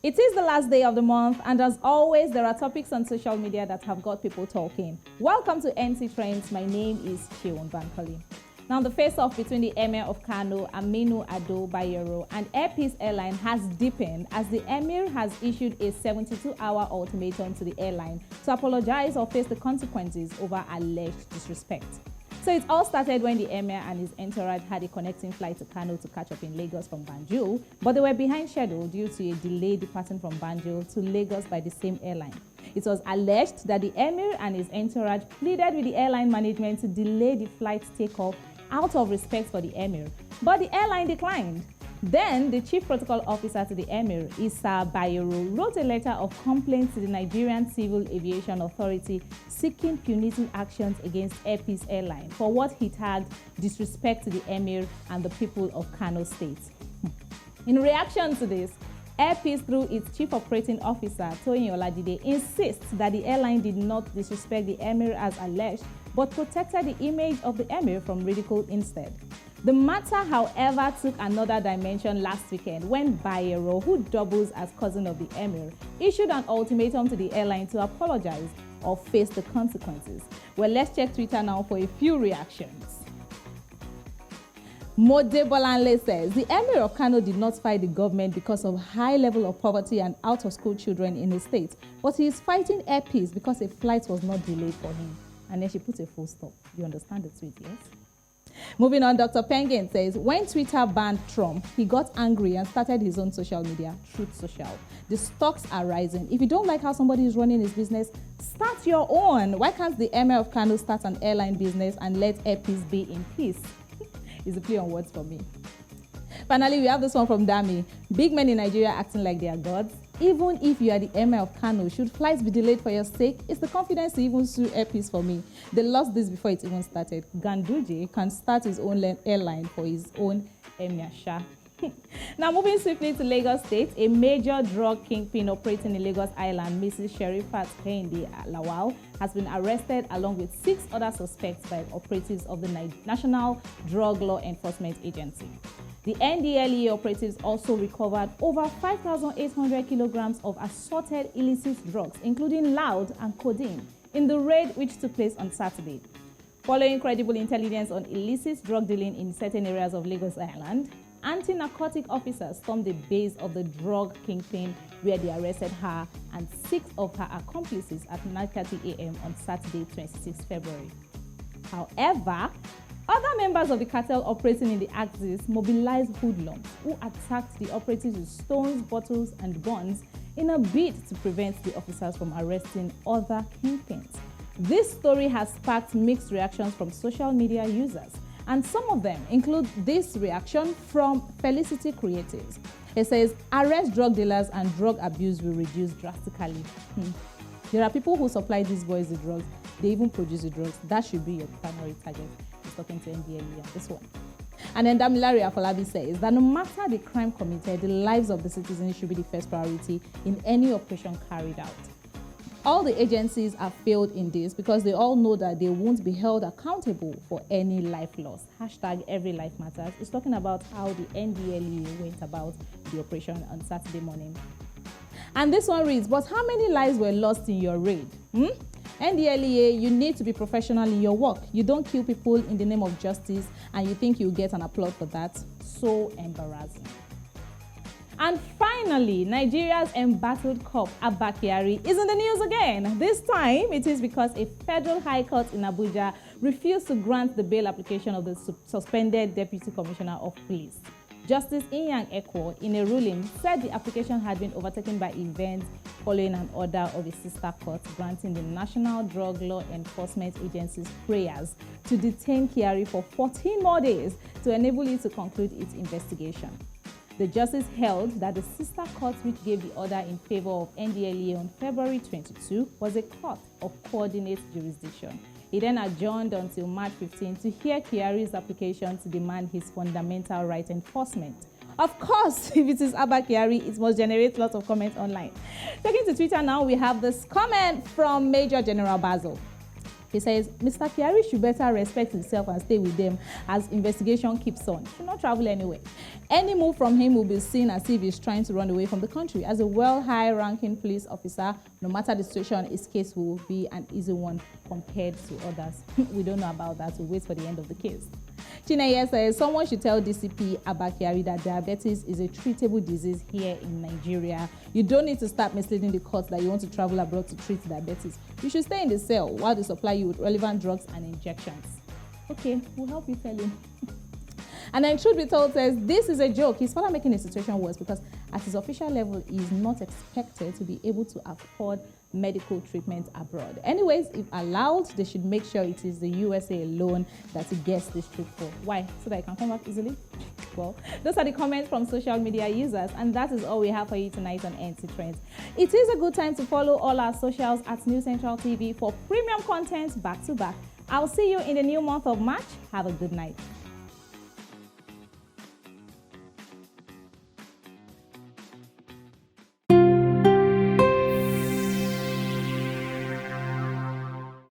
It is the last day of the month, and as always, there are topics on social media that have got people talking. Welcome to NC Trends. My name is Chion Bankole. Now, the face-off between the Emir of Kano, Aminu Bayero, and Airline has deepened as the Emir has issued a 72-hour ultimatum to the airline to apologize or face the consequences over alleged disrespect. So it all started when the Emir and his entourage had a connecting flight to Kano to catch up in Lagos from Banjul, but they were behind schedule due to a delay departing from Banjul to Lagos by the same airline. It was alleged that the Emir and his entourage pleaded with the airline management to delay the flight's takeoff out of respect for the Emir, but the airline declined. Then, the chief protocol officer to the Emir, Bayero, wrote a letter of complaint to the Nigerian Civil Aviation Authority seeking punitive actions against Airline for what he tagged disrespect to the Emir and the people of Kano State. In reaction to this, Airpeace, through its chief operating officer, Toyin Olajide, insists that the airline did not disrespect the Emir as alleged, but protected the image of the Emir from ridicule instead. The matter, however, took another dimension last weekend when Bayero, who doubles as cousin of the Emir, issued an ultimatum to the airline to apologize or face the consequences. Well, let's check Twitter now for a few reactions. Mode Bolanle says, the Emir of Kano did not fight the government because of high level of poverty and out-of-school children in the state, but he is fighting Airpeace because a flight was not delayed for him. And then she put a full stop. You understand the tweet, yes? Moving on, Dr. Penguin says, when Twitter banned Trump, he got angry and started his own social media, Truth Social. The stocks are rising. If you don't like how somebody is running his business, start your own. Why can't the Emir of Kano start an airline business and let Airpeace be in peace? It's a play on words for me. Finally, we have this one from Dami. Big men in Nigeria acting like they are gods. Even if you are the Emir of Kano, should flights be delayed for your sake? It's the confidence to even sue Airpeace for me. They lost this before it even started. Ganduje can start his own airline for his own Emir Shah. Now, moving swiftly to Lagos State, a major drug kingpin operating in Lagos Island, Mrs. Sherifat Kehinde Lawal, has been arrested along with 6 other suspects by operatives of the National Drug Law Enforcement Agency. The NDLEA operatives also recovered over 5,800 kilograms of assorted illicit drugs, including loud and codeine, in the raid which took place on Saturday. Following credible intelligence on illicit drug dealing in certain areas of Lagos Island, anti-narcotic officers stormed the base of the drug kingpin where they arrested her and 6 of her accomplices at 9:30 a.m. on Saturday, 26 February. However, other members of the cartel operating in the axis mobilized hoodlums who attacked the operatives with stones, bottles, and guns in a bid to prevent the officers from arresting other kingpins. This story has sparked mixed reactions from social media users, and some of them include this reaction from Felicity Creatives. It says, arrest drug dealers and drug abuse will reduce drastically. There are people who supply these boys the drugs. They even produce the drugs. That should be your primary target. He's talking to NDLEA on this one. And then Damilare Afolabi says that no matter the crime committed, the lives of the citizens should be the first priority in any operation carried out. All the agencies have failed in this because they all know that they won't be held accountable for any life loss. Hashtag every life matters. It's talking about how the NDLEA went about the operation on Saturday morning. And this one reads, but how many lives were lost in your raid? NDLEA, you need to be professional in your work. You don't kill people in the name of justice and you think you'll get an applaud for that. So embarrassing. And finally, Nigeria's embattled cop, Abba Kyari, is in the news again. This time, it is because a federal high court in Abuja refused to grant the bail application of the suspended Deputy Commissioner of Police. Justice Inyang Ekwo, in a ruling, said the application had been overtaken by events following an order of a sister court granting the National Drug Law Enforcement Agency's prayers to detain Kyari for 14 more days to enable it to conclude its investigation. The justice held that the sister court which gave the order in favor of NDLEA on February 22 was a court of coordinate jurisdiction. He then adjourned until March 15 to hear Kyari's application to demand his fundamental right enforcement. Of course, if it is Abba Kyari, it must generate lots of comments online. Taking to Twitter now, we have this comment from Major General Basil. He says, Mr. Kyari should better respect himself and stay with them as investigation keeps on. He should not travel anywhere. Any move from him will be seen as if he's trying to run away from the country. As a high-ranking police officer, no matter the situation, his case will be an easy one compared to others. We don't know about that. We'll wait for the end of the case. Chineye says, someone should tell DCP Abakiari that diabetes is a treatable disease here in Nigeria. You don't need to start misleading the court that you want to travel abroad to treat diabetes. You should stay in the cell while they supply you with relevant drugs and injections. Okay, we'll help you tell him. And then truth be told says, this is a joke. He's further making the situation worse because at his official level, he is not expected to be able to afford medical treatment abroad. Anyways, if allowed, they should make sure it is the USA alone that he gets this trip for. Why? So that he can come back easily? Well, those are the comments from social media users, and that is all we have for you tonight on NT Trends. It is a good time to follow all our socials at New Central TV for premium content back to back. I'll see you in the new month of March. Have a good night.